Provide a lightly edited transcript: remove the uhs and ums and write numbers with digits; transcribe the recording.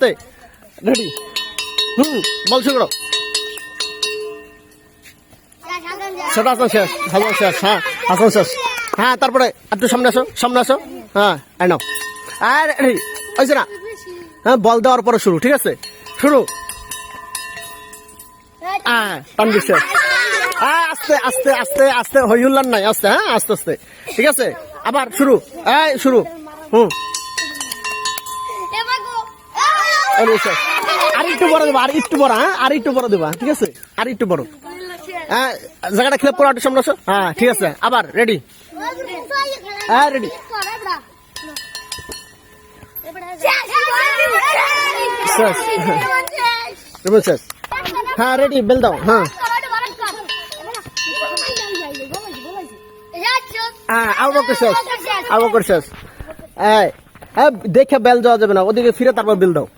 Ready বল শুরু করো। সেটা আসন শেষ, হাসান শেষ, হ্যাঁ হাসান শেষ, হ্যাঁ তারপরে একটু সামনে আসো, হ্যাঁ আই নাও আর রেডি হয়েছে না? হ্যাঁ বল দেওয়ার পরে শুরু, ঠিক আছে শুরু। হ্যাঁ তানভীর শেষ, হ্যাঁ আস্তে আস্তে আস্তে আস্তে হই হুল্লার নাই, আস্তে হ্যাঁ আস্তে আস্তে, ঠিক আছে আবার শুরু, এই শুরু আর একটু বড় দেবা, আর একটু বড়, হ্যাঁ আর একটু বড় দেবা, ঠিক আছে আর একটু বড়, হ্যাঁ জায়গাটা ক্লিপ করো, একটু সামনে আসো, হ্যাঁ ঠিক আছে আবার রেডি, হ্যাঁ রেডি শেষ, হ্যাঁ রেডি বেল দাও, হ্যাঁ হ্যাঁ আবু বকর শেষ, দেখে বেল দেওয়া যাবে না, ওদিকে ফিরে তারপর বেল দাও।